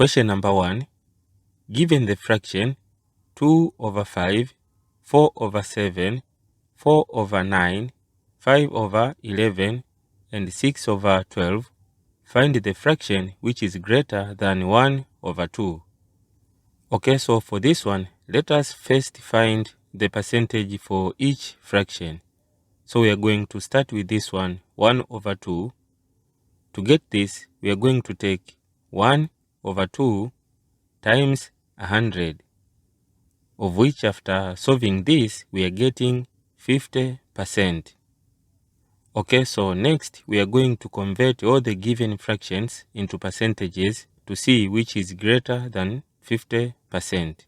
Question number 1. Given the fraction 2 over 5, 4 over 7, 4 over 9, 5 over 11, and 6 over 12, find the fraction which is greater than 1 over 2. Okay, so for this one, let us first find the percentage for each fraction. So we are going to start with this one, 1 over 2. To get this, we are going to take 1 over 2 times 100, of which after solving this, we are getting 50%. Okay, so next we are going to convert all the given fractions into percentages to see which is greater than 50%.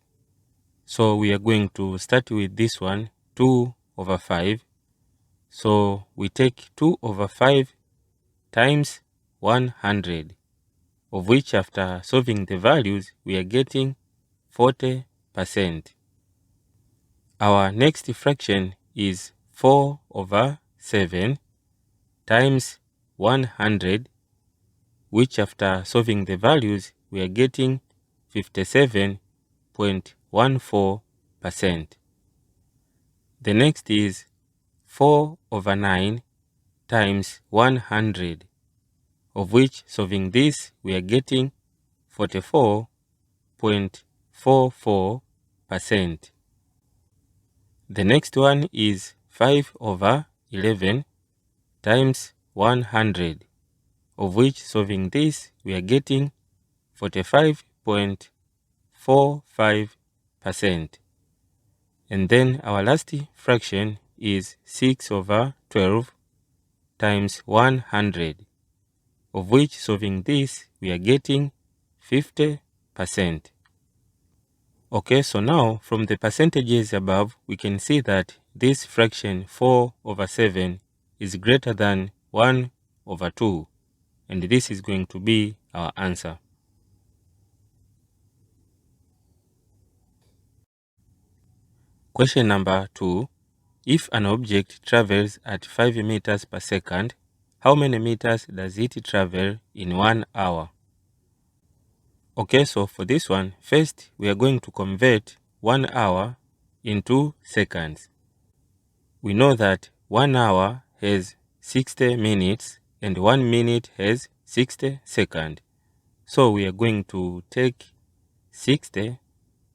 So we are going to start with this one, 2 over 5. So we take 2 over 5 times 100, of which after solving the values, we are getting 40%. Our next fraction is 4 over 7 times 100, which after solving the values, we are getting 57.14%. The next is 4 over 9 times 100, of which solving this, we are getting 44.44%. The next one is 5 over 11 times 100, of which solving this, we are getting 45.45%. And then our last fraction is 6 over 12 times 100, of which solving this, we are getting 50%. Okay, so now from the percentages above, we can see that this fraction 4 over 7 is greater than 1 over 2, and this is going to be our answer. Question number 2. If an object travels at 5 meters per second, how many meters does it travel in 1 hour? Okay, so for this one, first we are going to convert 1 hour into seconds. We know that 1 hour has 60 minutes and 1 minute has 60 seconds. So we are going to take 60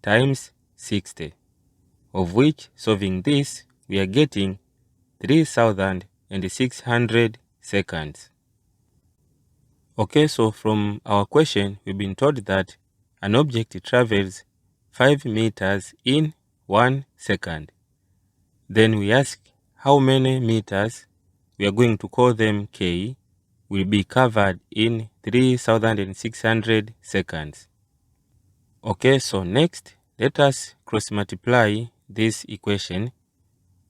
times 60, of which solving this, we are getting 3,600 seconds. Okay, so from our question, we've been told that an object travels 5 meters in 1 second. Then we ask how many meters, we are going to call them K, will be covered in 3,600 seconds. Okay, so next, let us cross multiply this equation.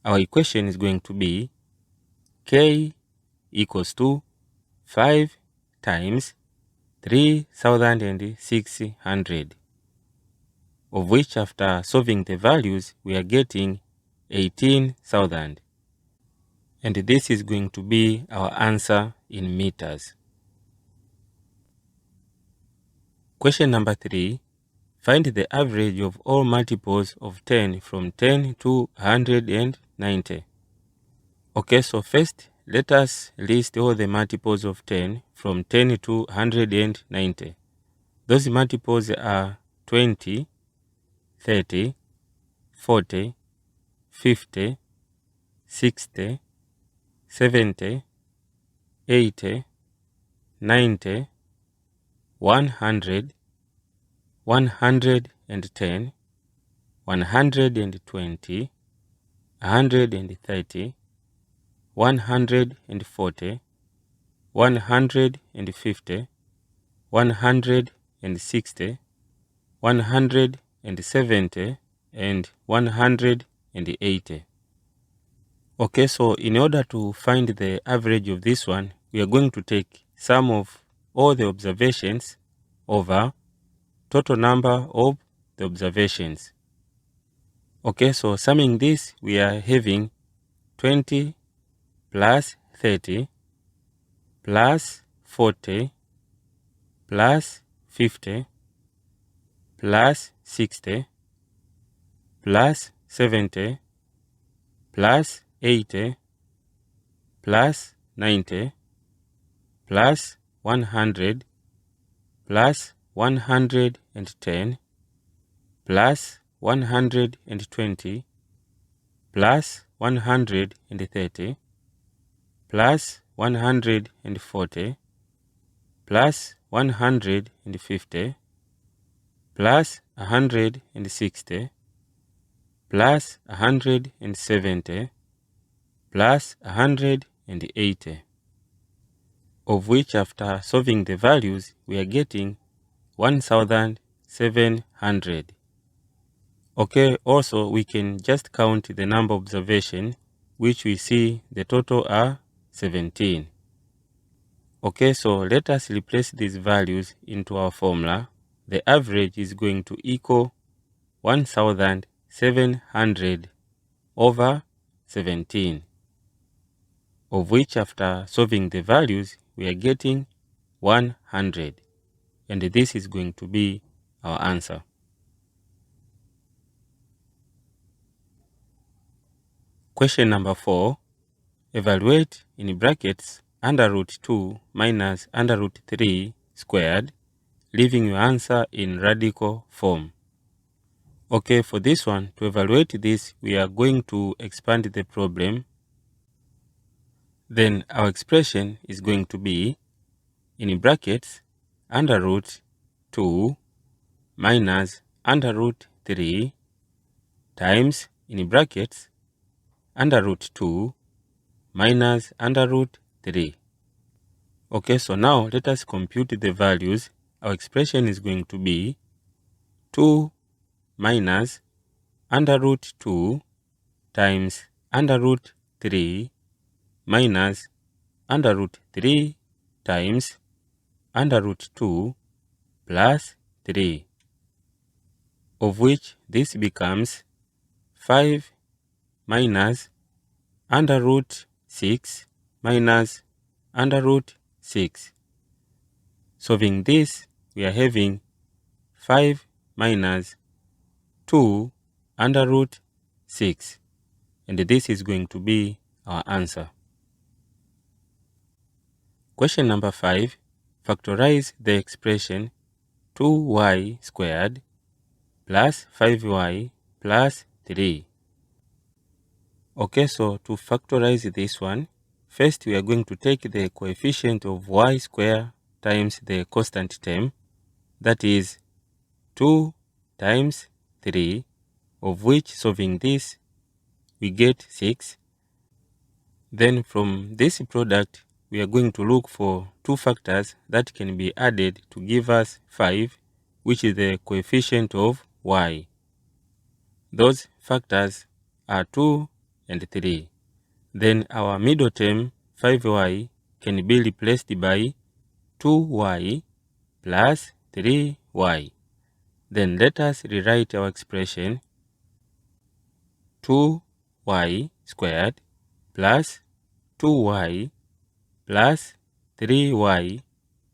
Our equation is going to be K equals to 5 times 3,600, of which after solving the values, we are getting 18,000. And this is going to be our answer in meters. Question number 3. Find the average of all multiples of 10 from 10 to 190. Okay, so first, let us list all the multiples of 10 from 10 to 190. Those multiples are 20, 30, 40, 50, 60, 70, 80, 90, 100, 110, 120, 130, 140, 150, 160, 170, and 180. Okay, so in order to find the average of this one, we are going to take sum of all the observations over total number of the observations. Okay, so summing this, we are having 20 plus 30 plus 40 plus 50 plus 60 plus 70 plus 80 plus 90 plus 100 plus 110 plus 120 plus 130 plus 140 plus 150 plus 160 plus 170 plus 180, of which after solving the values we are getting 1700. Okay, also we can just count the number of observations, which we see the total are 17. Okay, so let us replace these values into our formula. The average is going to equal 1700 over 17, of which after solving the values we are getting 100, and this is going to be our answer. Question number 4. Evaluate in brackets under root 2 minus under root 3 squared, leaving your answer in radical form. Okay, for this one, to evaluate this, we are going to expand the problem. Then our expression is going to be in brackets under root 2 minus under root 3 times in brackets under root 2 minus under root 3. Okay, so now let us compute the values. Our expression is going to be 2 minus under root 2 times under root 3 minus under root 3 times under root 2 plus 3, of which this becomes 5 minus under root 6 minus under root 6. Solving this, we are having 5 minus 2 under root 6, and this is going to be our answer. Question number 5. Factorize the expression 2y squared plus 5y plus 3. Okay, so to factorize this one, first we are going to take the coefficient of y squared times the constant term, that is 2 times 3, of which solving this we get 6. Then from this product we are going to look for two factors that can be added to give us 5, which is the coefficient of y. Those factors are 2 and 3. Then our middle term 5y can be replaced by 2y plus 3y. Then let us rewrite our expression 2y squared plus 2y plus 3y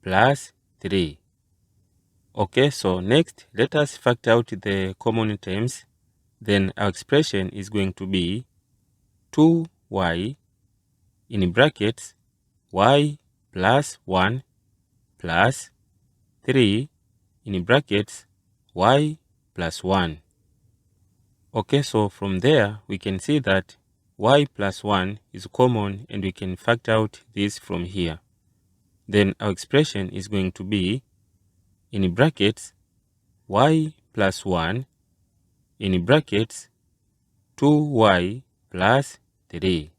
plus 3. Okay, so next let us factor out the common terms. Then our expression is going to be 2y in brackets y plus 1 plus 3 in brackets y plus 1. Okay, so from there we can see that y plus 1 is common and we can factor out this from here. Then our expression is going to be in brackets y plus 1 in brackets 2y plus 3.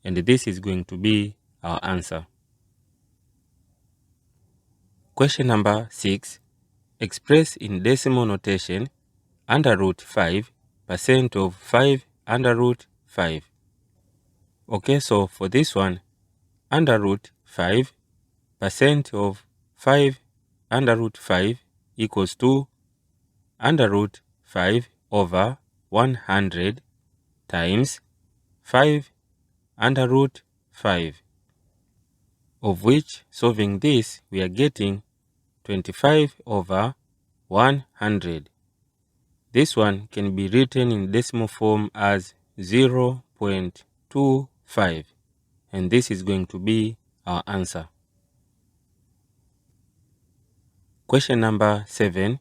And this is going to be our answer. Question number 6. Express in decimal notation under root 5% of 5 under root 5. Okay, so for this one, under root 5% of 5 under root 5 equals to under root 5 over 100 times 5 under root 5, of which solving this we are getting 25 over 100. This one can be written in decimal form as 0.25, and this is going to be our answer. Question number 7.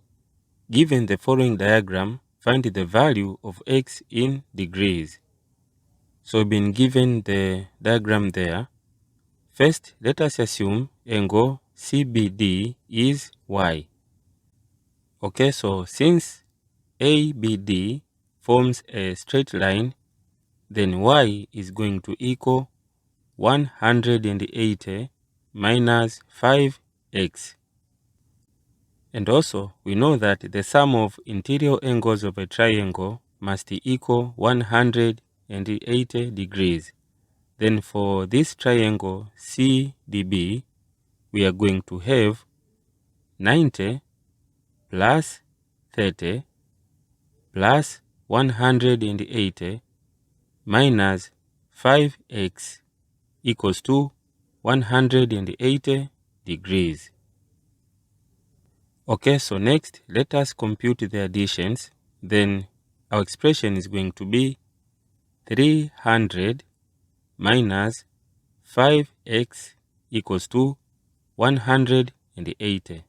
Given the following diagram, find the value of x in degrees. So we've been given the diagram there. First, let us assume angle CBD is y. Okay, so since ABD forms a straight line, then y is going to equal 180 minus 5x. And also, we know that the sum of interior angles of a triangle must equal 180 degrees. Then for this triangle CDB, we are going to have 90 plus 30 plus 180 minus 5x equals to 180 degrees. Okay, so next, let us compute the additions. Then our expression is going to be 300 minus 5x equals to 180.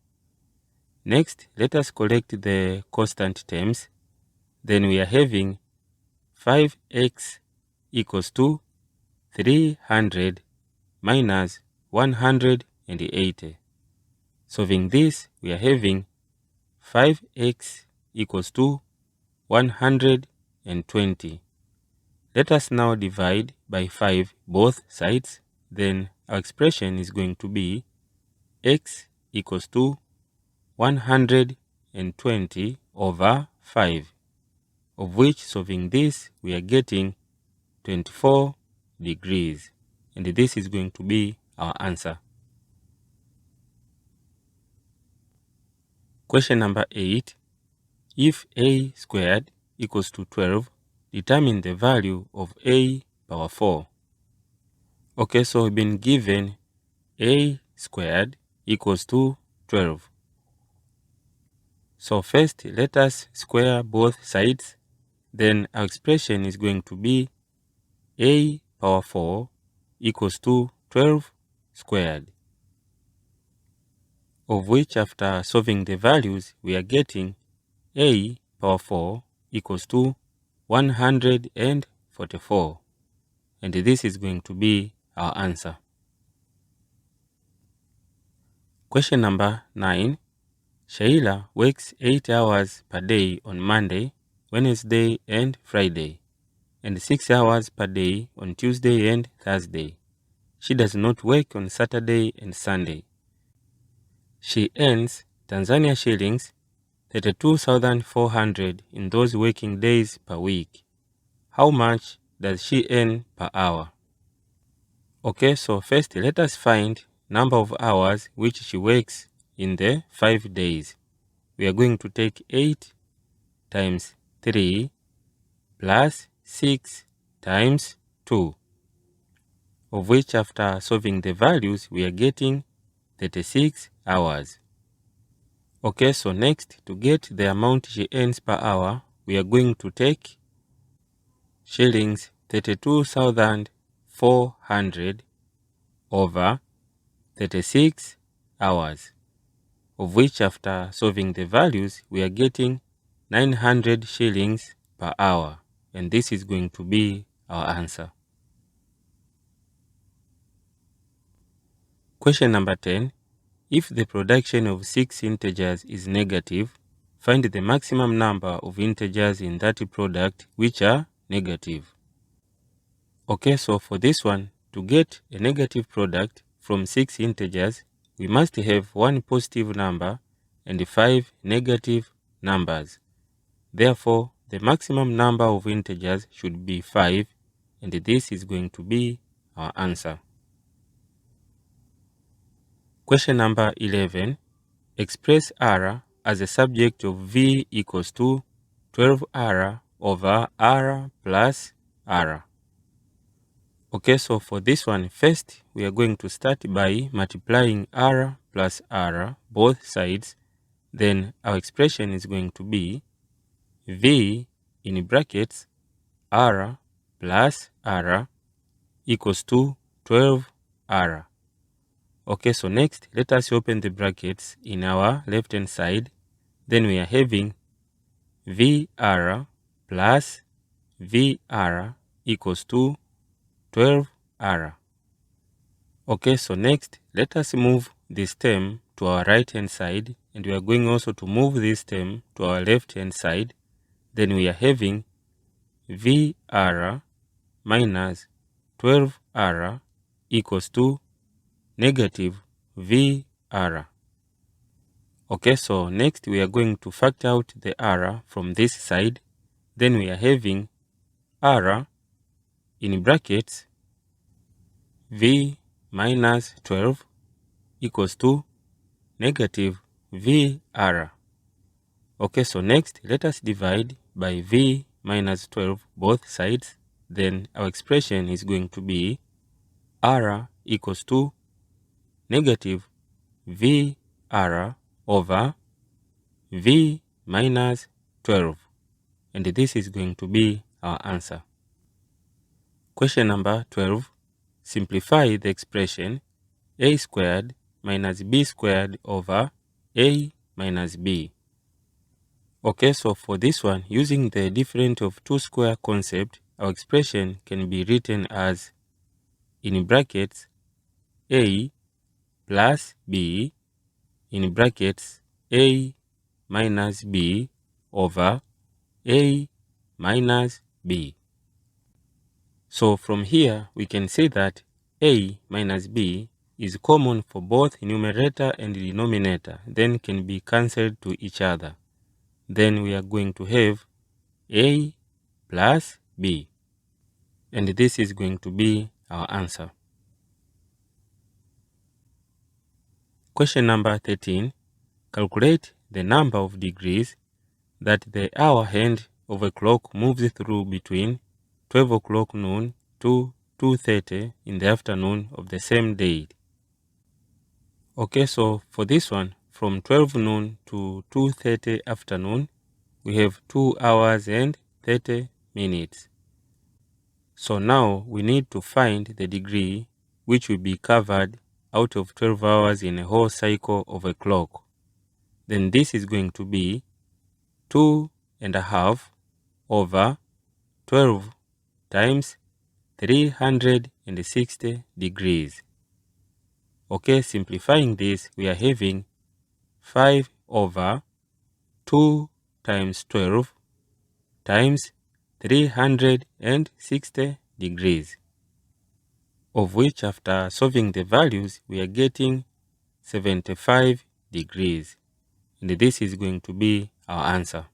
Next, let us collect the constant terms. Then we are having 5x equals to 300 minus 180. Solving this, we are having 5x equals to 120. Let us now divide by 5 both sides. Then our expression is going to be x equals to 120 over 5, of which, solving this, we are getting 24 degrees. And this is going to be our answer. Question number 8. If a squared equals to 12, determine the value of a power 4. Okay, so we've been given a squared equals to 12. So first, let us square both sides. Then our expression is going to be a power 4 equals to 12 squared, of which, after solving the values, we are getting a power 4 equals to 144. And this is going to be our answer. Question number 9. Shaila works 8 hours per day on Monday, Wednesday, and Friday, and 6 hours per day on Tuesday and Thursday. She does not work on Saturday and Sunday. She earns Tanzania shillings 32,400 in those working days per week. How much does she earn per hour? Okay, so first let us find number of hours which she works in the 5 days. We are going to take 8 times 3 plus 6 times 2, of which, after solving the values, we are getting 36 hours. Okay, so next, to get the amount she earns per hour, we are going to take shillings 32,400 over 36 hours, of which, after solving the values, we are getting 900 shillings per hour, and this is going to be our answer. Question number 10. If the production of 6 integers is negative, find the maximum number of integers in that product which are negative. Okay, so for this one, to get a negative product from 6 integers, we must have 1 positive number and 5 negative numbers. Therefore, the maximum number of integers should be 5, and this is going to be our answer. Question number 11. Express R as a subject of V equals to 12R over R plus R. Okay, so for this one, first we are going to start by multiplying R plus R both sides. then our expression is going to be V in brackets R plus R equals to 12R. Okay, so next, let us open the brackets in our left-hand side. Then we are having VR plus VR equals to 12R. Okay, so next, let us move this term to our right-hand side, and we are going also to move this term to our left-hand side. Then we are having VR minus 12R equals to negative VR. Okay, so next we are going to factor out the R from this side. Then we are having R in brackets V minus 12 equals to negative VR. Okay, so next let us divide by V minus 12 both sides. Then our expression is going to be R equals to negative VR over V minus 12. And this is going to be our answer. Question number 12. Simplify the expression A squared minus B squared over A minus B. Okay, so for this one, using the difference of two square concept, our expression can be written as in brackets A plus B in brackets A minus B over A minus B. So from here, we can say that A minus B is common for both numerator and denominator, then can be cancelled to each other. Then we are going to have A plus B. And this is going to be our answer. Question number 13. Calculate the number of degrees that the hour hand of a clock moves through between 12 o'clock noon to 2:30 in the afternoon of the same day. Okay, so for this one, from 12 noon to 2:30 afternoon, we have 2 hours and 30 minutes. So now we need to find the degree which will be covered out of 12 hours in a whole cycle of a clock. Then this is going to be 2.5 over 12 times 360 degrees. Okay, simplifying this, we are having 5 over 2 times 12 times 360 degrees, of which after solving the values, we are getting 75 degrees. And this is going to be our answer.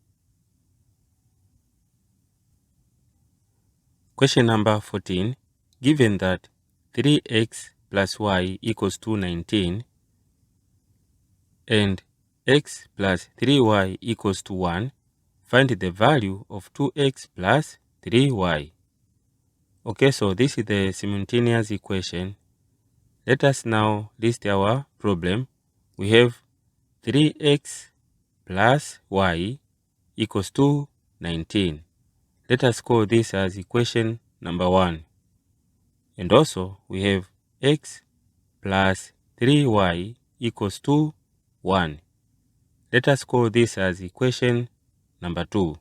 Question number 14. Given that 3x plus y equals to 19 and x plus 3y equals to 1, find the value of 2x plus 3y. Okay, so this is the simultaneous equation. Let us now list our problem. We have 3x plus y equals to 19. Let us call this as equation number 1. And also we have x plus 3y equals to 1. Let us call this as equation number 2.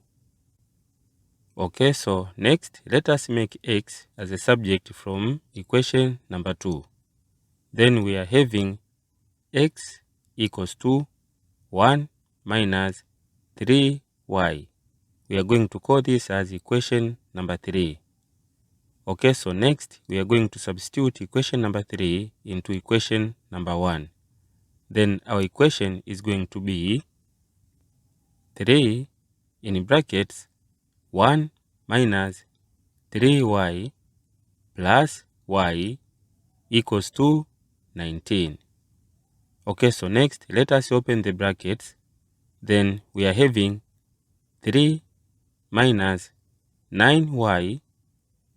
Okay, so next let us make x as a subject from equation number 2. Then we are having x equals to 1 minus 3y. We are going to call this as equation number 3. Okay, so next we are going to substitute equation number 3 into equation number 1. Then our equation is going to be 3 in brackets 1 minus 3y plus y equals to 19. Okay, so next let us open the brackets. Then we are having 3 minus 9y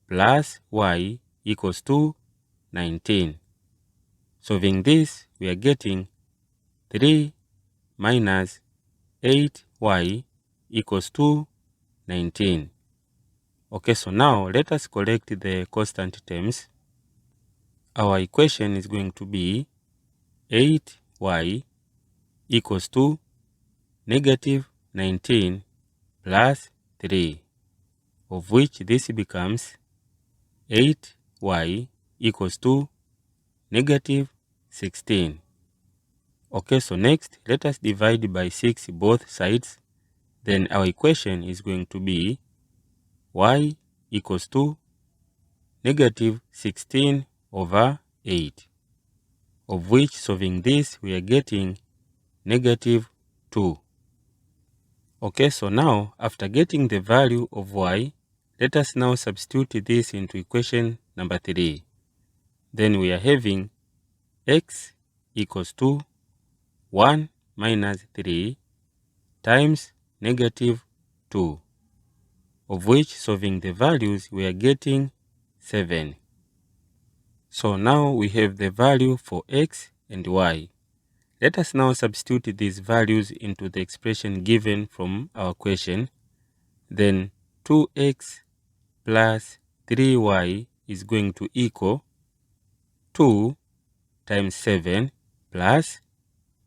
plus y equals to 19. Solving this, we are getting 3 minus 8y equals to 19. Okay, so now let us collect the constant terms. Our equation is going to be 8y equals to negative 19 plus 3, of which this becomes 8y equals to negative 16. Okay, so next let us divide by 6 both sides. Then our equation is going to be y equals to negative 16 over 8, of which, solving this, we are getting negative 2. Okay, so now after getting the value of y, let us now substitute this into equation number 3. Then we are having x equals to 1 minus 3 times negative 2, of which, solving the values, we are getting 7. So now we have the value for x and y. Let us now substitute these values into the expression given from our question. Then 2x plus 3y is going to equal 2 times 7 plus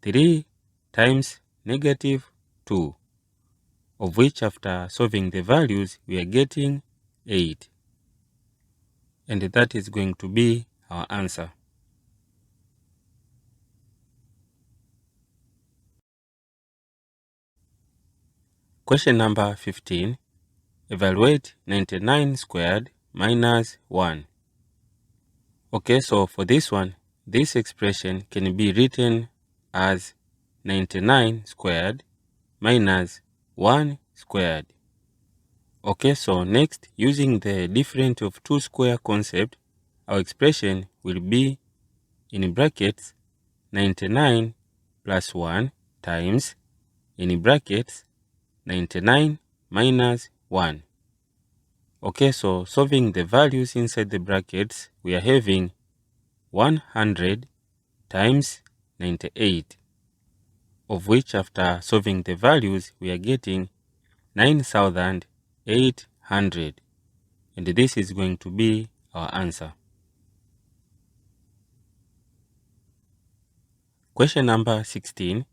3 times negative 2, of which, after solving the values, we are getting 8. And that is going to be our answer. Question number 15. Evaluate 99 squared minus 1. Okay, so for this one, this expression can be written as 99 squared minus 1 squared. Okay, so next, using the difference of two square concept, our expression will be in brackets 99 plus 1 times in brackets 99 minus 1. Okay, so solving the values inside the brackets, we are having 100 times 98, of which, after solving the values, we are getting 9,800, and this is going to be our answer. Question number 16.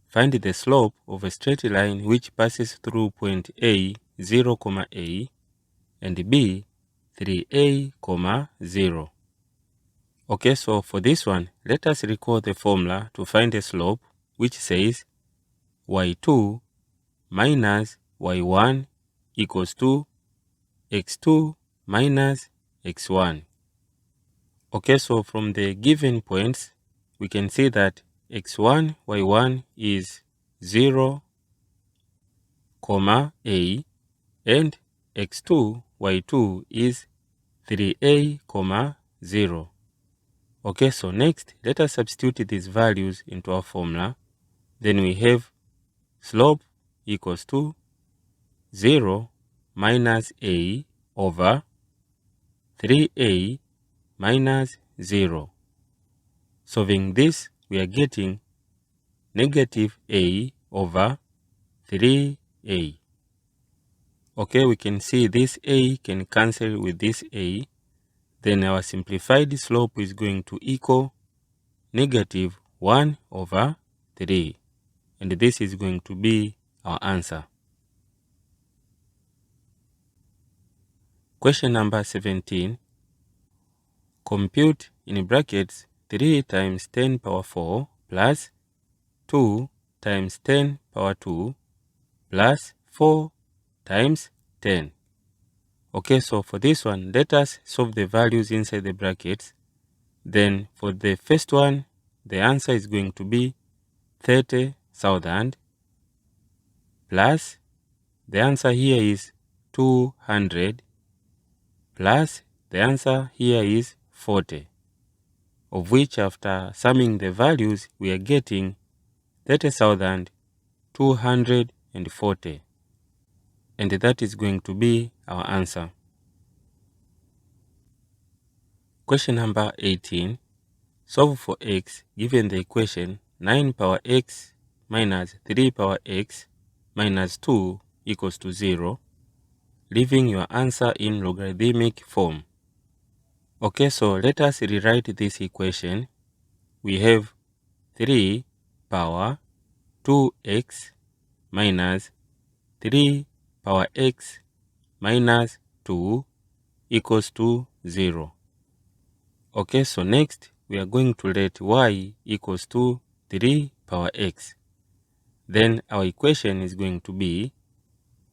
Find the slope of a straight line which passes through point A, 0, A, and B, 3A, 0. Okay, so for this one, let us recall the formula to find a slope, which says y2 minus y1 equals to x2 minus x1. Okay, so from the given points, we can see that x1, y1 is 0, A, and x2, y2 is 3A, 0. Okay, so next, let us substitute these values into our formula. Then we have slope equals to 0 minus a over 3a minus 0. Solving this, we are getting negative a over 3a. Okay, we can see this a can cancel with this a. Then our simplified slope is going to equal negative 1 over 3. And this is going to be our answer. Question number 17. Compute in brackets 3 times 10 power 4 plus 2 times 10 power 2 plus 4 times 10. Okay, so for this one, let us solve the values inside the brackets. Then for the first one, the answer is going to be 30,000 plus the answer here is 200 plus the answer here is 40, of which, after summing the values, we are getting 30,240, and that is going to be our answer. Question number 18. Solve for x given the equation 9 power x minus 3 power x minus 2 equals to 0, leaving your answer in logarithmic form. Okay, so let us rewrite this equation. We have 3 power 2x minus 3 power x minus 2 equals to 0. Okay, so next we are going to let y equals to 3 power x. Then our equation is going to be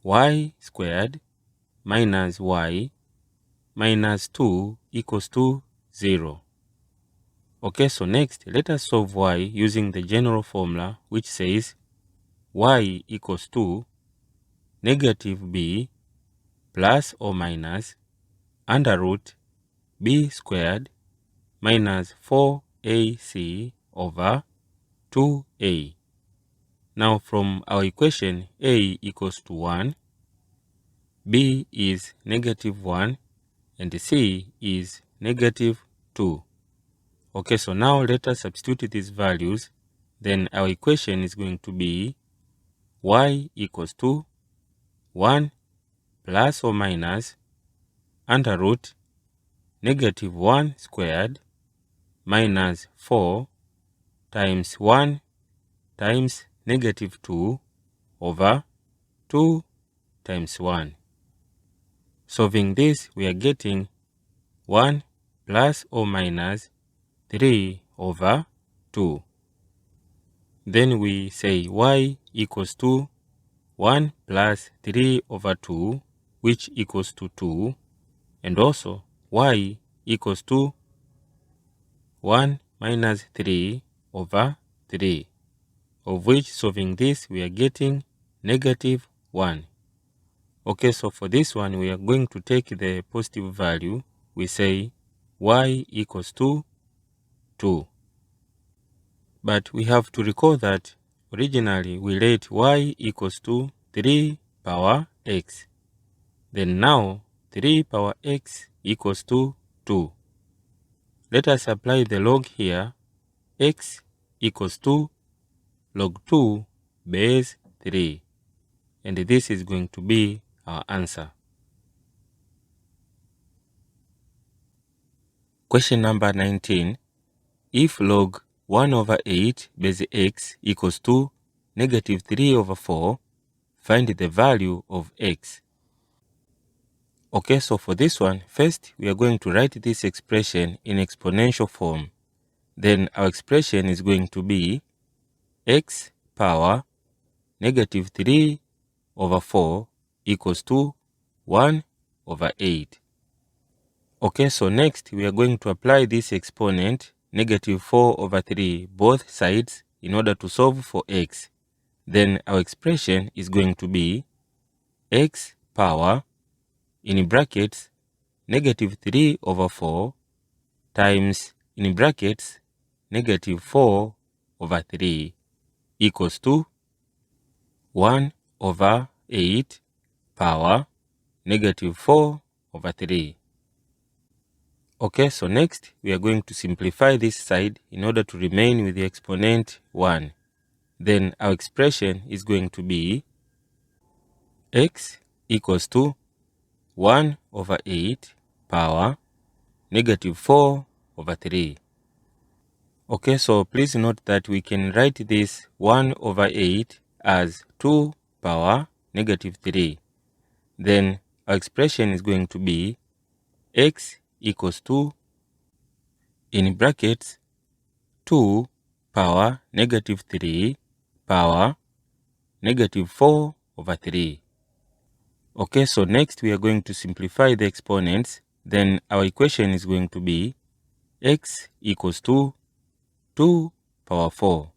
y squared minus y minus 2 equals to 0. Okay, so next let us solve y using the general formula, which says y equals to negative b plus or minus under root b squared minus 4ac over 2a. Now from our equation, a equals to 1, b is negative 1, and c is negative 2. Okay, so now let us substitute these values. Then our equation is going to be y equals to 1 plus or minus under root negative 1 squared minus 4 times 1 times negative 2 over 2 times 1. Solving this, we are getting 1 plus or minus 3 over 2. Then we say y equals to 1 plus 3 over 2, which equals to 2, and also y equals to 1 minus 3 over 3, of which, solving this, we are getting negative 1. Okay, so for this one, we are going to take the positive value. We say y equals to 2. But we have to recall that originally we let y equals to 3 power x. Then now 3 power x equals to 2. Let us apply the log here. X equals to log 2 base 3. And this is going to be our answer. Question number 19. If log 1 over 8 base x equals to negative 3 over 4, find the value of x. Okay, so for this one, first we are going to write this expression in exponential form. Then our expression is going to be x power negative 3 over 4 equals to 1 over 8. Okay, so next we are going to apply this exponent negative 4 over 3 both sides in order to solve for x. Then our expression is going to be x power in brackets negative 3 over 4 times in brackets negative 4 over 3 equals to 1 over 8 power negative 4 over 3. Okay, so next we are going to simplify this side in order to remain with the exponent 1. Then our expression is going to be x equals to 1 over 8 power negative 4 over 3. Okay, so please note that we can write this 1 over 8 as 2 power negative 3. Then our expression is going to be x equals to, in brackets, 2 power negative 3 power negative 4 over 3. Okay, so next we are going to simplify the exponents. Then our equation is going to be x equals to 2 power 4,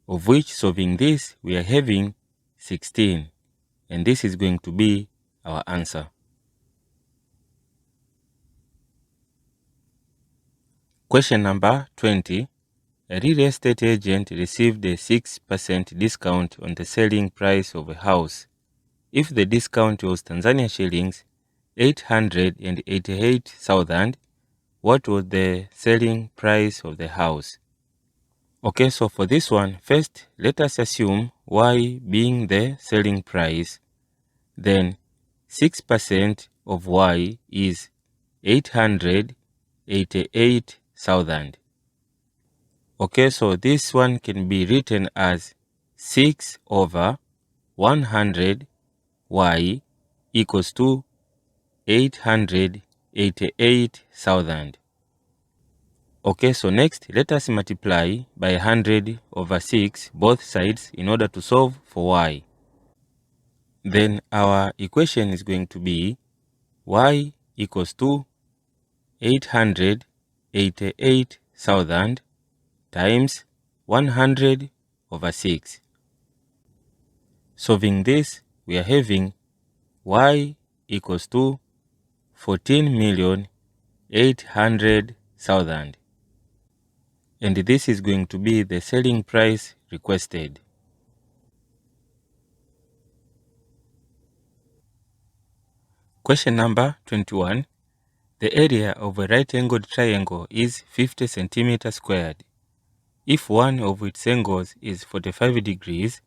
of which, solving this, we are having 16. And this is going to be our answer. Question number 20. A real estate agent received a 6% discount on the selling price of a house. If the discount was Tanzania shillings 888,000, what was the selling price of the house? Okay, so for this one, first let us assume y being the selling price. Then 6% of y is 888,000. Okay, so this one can be written as 6 over 100 y equals to 888,000. Okay, so next let us multiply by 100 over 6 both sides in order to solve for y. Then our equation is going to be y equals to 888,000 times 100 over 6. Solving this, we are having y equals to 14,800,000. And this is going to be the selling price requested. Question number 21. The area of a right-angled triangle is 50 centimeters squared. If one of its angles is 45 degrees,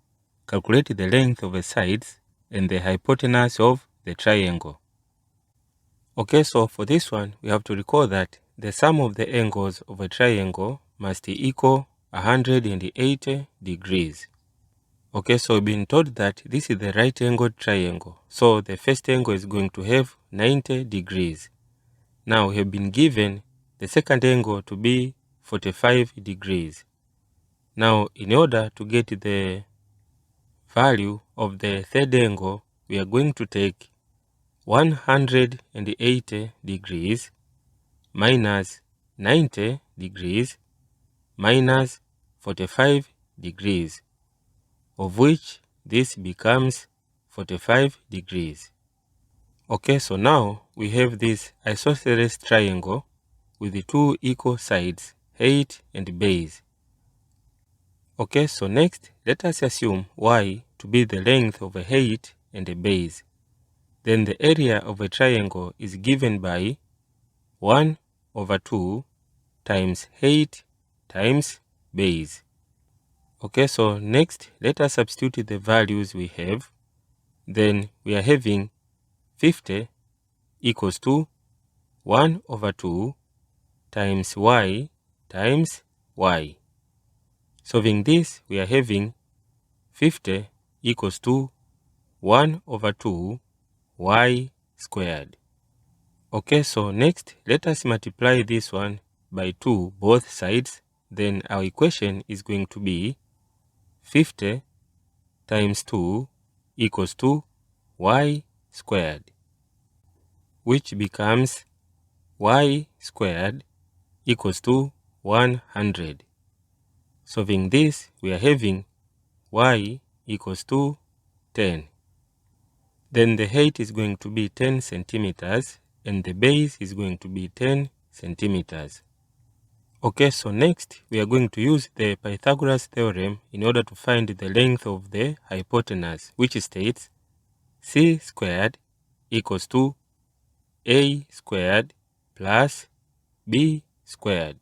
calculate the length of the sides and the hypotenuse of the triangle. Okay, so for this one, we have to recall that the sum of the angles of a triangle must equal 180 degrees. Okay, so we've been told that this is the right-angled triangle. So the first angle is going to have 90 degrees. Now we have been given the second angle to be 45 degrees. Now in order to get the value of the third angle, we are going to take 180 degrees minus 90 degrees minus 45 degrees, of which this becomes 45 degrees. Okay, so now we have this isosceles triangle with the two equal sides, height and base. Okay, so next let us assume y to be the length of a height and a base. Then the area of a triangle is given by 1 over 2 times height times base. Okay, so next let us substitute the values we have. Then we are having 50 equals to 1 over 2 times y times y. Solving this, we are having 50 equals to 1 over 2 y squared. Okay, so next let us multiply this one by 2 both sides. Then our equation is going to be 50 times 2 equals to y squared, which becomes y squared equals to 100. Solving this, we are having y equals to 10. Then the height is going to be 10 centimeters and the base is going to be 10 centimeters. Okay, so next we are going to use the Pythagoras theorem in order to find the length of the hypotenuse, which states c squared equals to a squared plus b squared.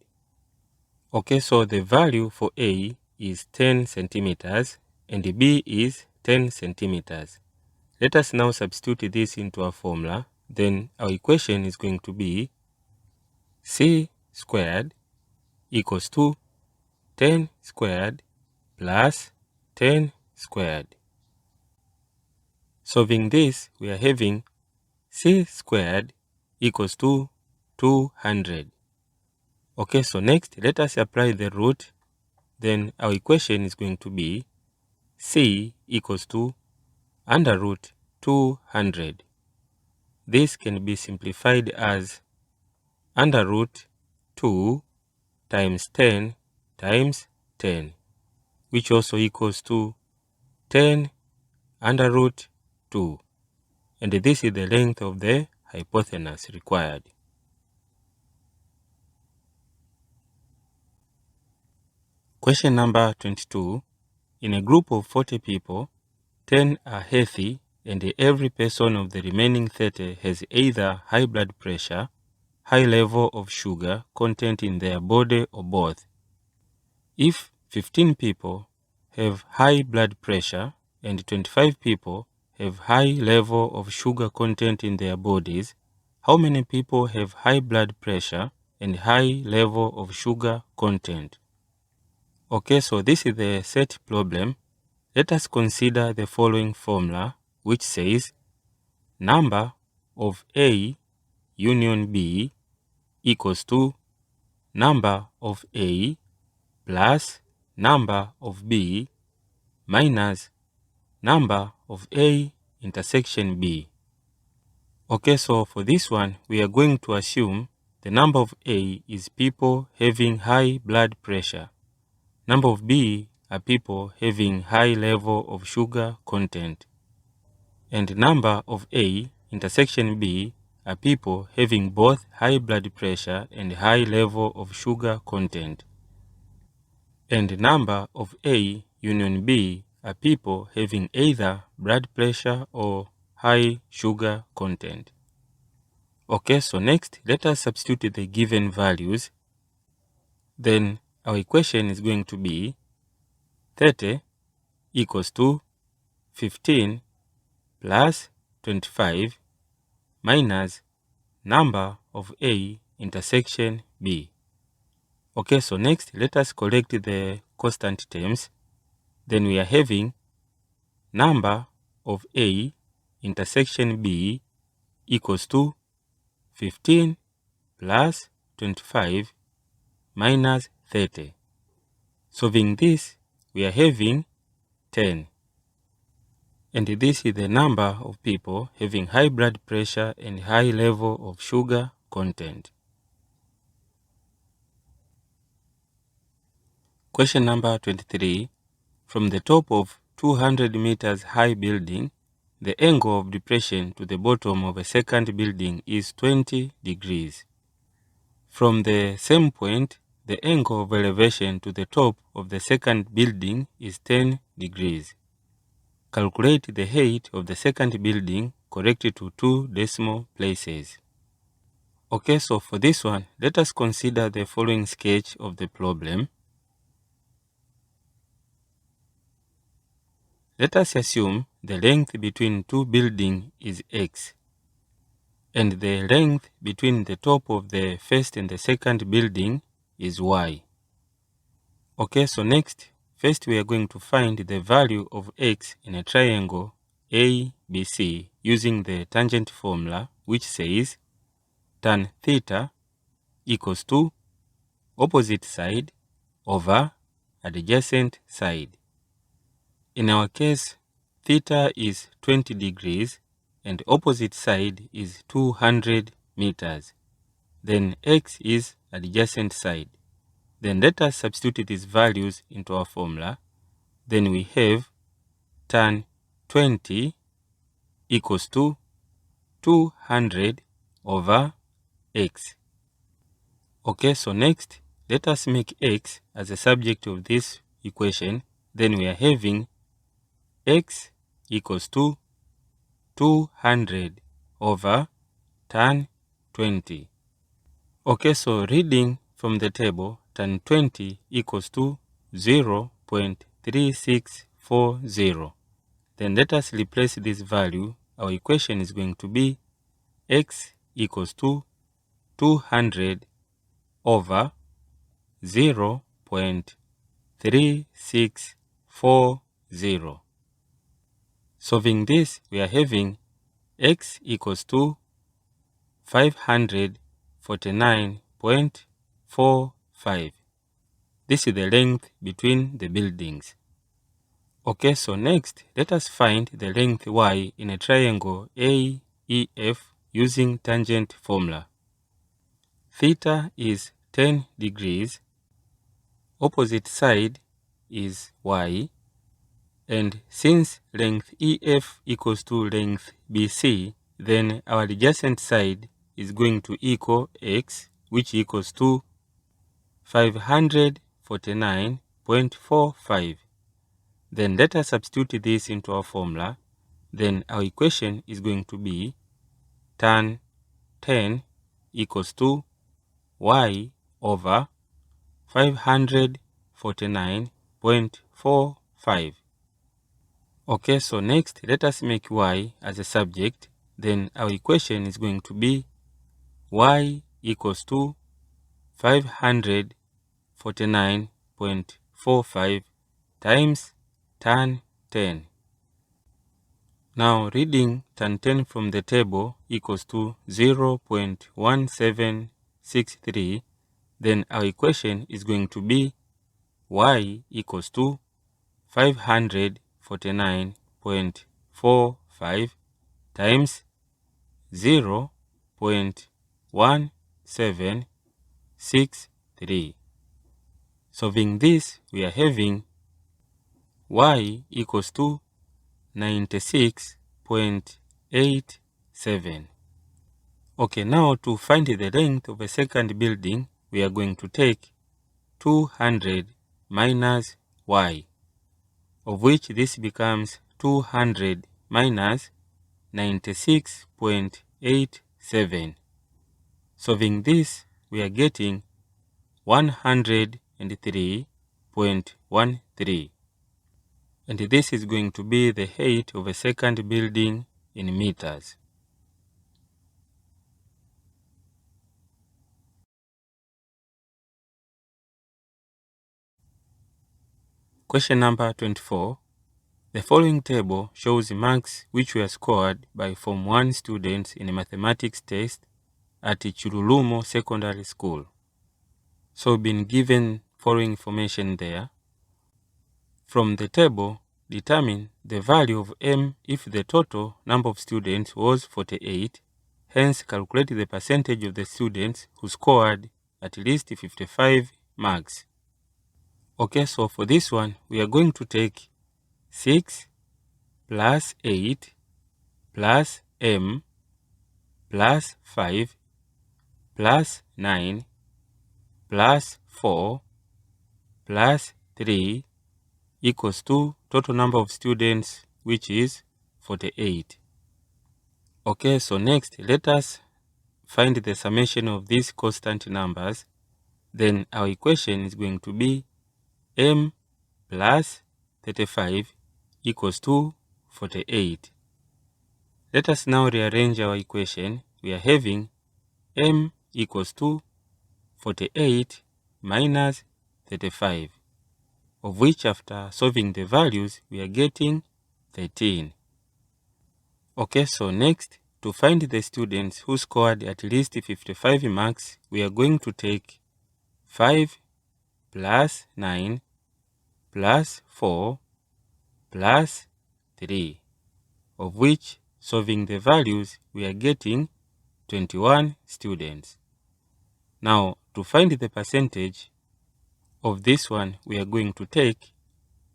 Okay, so the value for a is 10 centimeters and b is 10 centimeters. Let us now substitute this into a formula. Then our equation is going to be c squared equals to 10 squared plus 10 squared. Solving this, we are having c squared equals to 200. Okay, so next let us apply the root. Then our equation is going to be c equals to under root 200. This can be simplified as under root 2 times 10 times 10, which also equals to 10 under root 2. And this is the length of the hypotenuse required. Question number 22. In a group of 40 people, 10 are healthy and every person of the remaining 30 has either high blood pressure, high level of sugar content in their body, or both. If 15 people have high blood pressure and 25 people have high level of sugar content in their bodies, how many people have high blood pressure and high level of sugar content? Okay, so this is the set problem. Let us consider the following formula, which says number of A union B equals to number of A plus number of B minus number of A intersection B. Okay, so for this one, we are going to assume the number of A is people having high blood pressure. Number of B are people having high level of sugar content. And number of A intersection B are people having both high blood pressure and high level of sugar content. And number of A union B are people having either blood pressure or high sugar content. Okay, so next, let us substitute the given values. Then our equation is going to be 30 equals to 15 plus 25 minus number of A intersection B. Okay, so next, let us collect the constant terms. Then we are having number of A intersection B equals to 15 plus 25 minus 30. Solving this, we are having 10. And this is the number of people having high blood pressure and high level of sugar content. Question number 23. From the top of 200 meters high building, the angle of depression to the bottom of a second building is 20 degrees. From the same point, the angle of elevation to the top of the second building is 10 degrees. Calculate the height of the second building corrected to 2 decimal places. Okay, so for this one, let us consider the following sketch of the problem. Let us assume the length between two buildings is x, and the length between the top of the first and the second building is y. Okay, so next, first we are going to find the value of x in a triangle ABC using the tangent formula, which says tan theta equals to opposite side over adjacent side. In our case, theta is 20 degrees and opposite side is 200 meters. Then x is adjacent side. Then let us substitute these values into our formula. Then we have tan 20 equals to 200 over x. Okay, so next, let us make x as a subject of this equation. Then we are having x equals to 200 over tan 20. Okay, so reading from the table, tan 20 equals to 0.3640. Then let us replace this value. Our equation is going to be x equals to 200 over 0.3640. Solving this, we are having x equals to 549.45. This is the length between the buildings. Okay, so next, let us find the length y in a triangle AEF using tangent formula. Theta is 10 degrees, opposite side is y, and since length EF equals to length BC, then our adjacent side is going to equal x, which equals to 549.45. Then let us substitute this into our formula. Then our equation is going to be tan 10 equals to y over 549 99.45. Okay, so next let us make y as a subject. Then our equation is going to be y equals to 549.45 times tan 10. Now reading tan 10 from the table equals to 0.1763, then our equation is going to be y equals to 549.45 times 0.1763. Solving this, we are having y equals to 96.87. Okay, now to find the length of a second building, we are going to take 200 minus y, of which this becomes 200 minus 96.87. Solving this, we are getting 103.13. And this is going to be the height of a second building in meters. Question number 24. The following table shows marks which were scored by Form 1 students in a mathematics test at Chirulumo Secondary School. So we've been given following information there. From the table, determine the value of m if the total number of students was 48. Hence, calculate the percentage of the students who scored at least 55 marks. Okay, so for this one, we are going to take 6 plus 8 plus m plus 5 plus 9 plus 4 plus 3 equals to total number of students, which is 48. Okay, so next let us find the summation of these constant numbers. Then our equation is going to be m plus 35 equals to 48. Let us now rearrange our equation. We are having m equals to 48 minus 35, of which after solving the values, we are getting 13. Okay, so next, to find the students who scored at least 55 marks, we are going to take 5 plus 9 plus 4 plus 3, of which, solving the values, we are getting 21 students. Now, to find the percentage of this one, we are going to take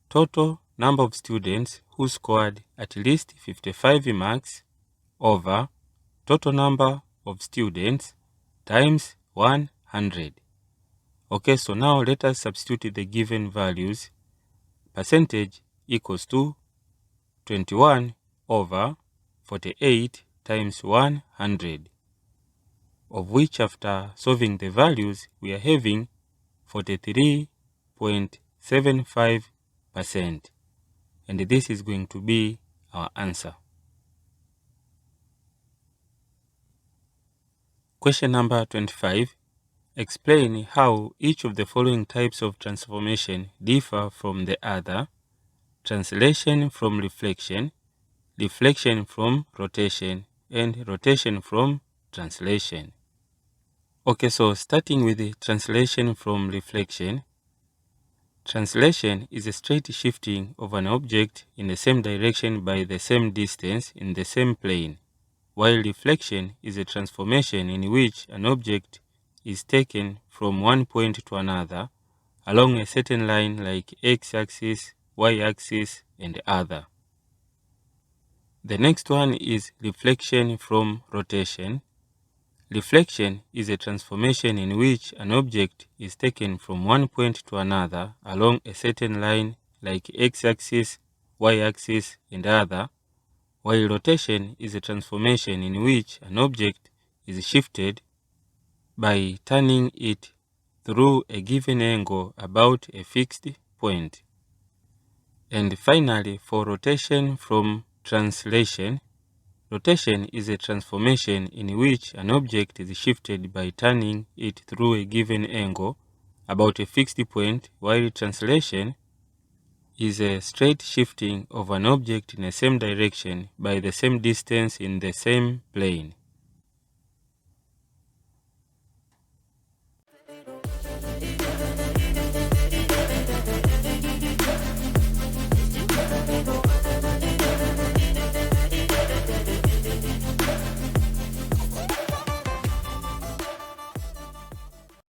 total number of students who scored at least 55 marks over total number of students times 100. Okay, so now let us substitute the given values. Percentage equals to 21 over 48 times 100, of which after solving the values, we are having 43.75%. And this is going to be our answer. Question number 25. Explain how each of the following types of transformation differ from the other. Translation from reflection, reflection from rotation, and rotation from translation. Okay, so starting with the translation from reflection. Translation is a straight shifting of an object in the same direction by the same distance in the same plane, while reflection is a transformation in which an object is taken from one point to another along a certain line like x-axis, y-axis, and other. The next one is reflection from rotation. Reflection is a transformation in which an object is taken from one point to another along a certain line like x-axis, y-axis, and other, while rotation is a transformation in which an object is shifted by turning it through a given angle about a fixed point. And finally, for rotation from translation, rotation is a transformation in which an object is shifted by turning it through a given angle about a fixed point, while translation is a straight shifting of an object in the same direction by the same distance in the same plane.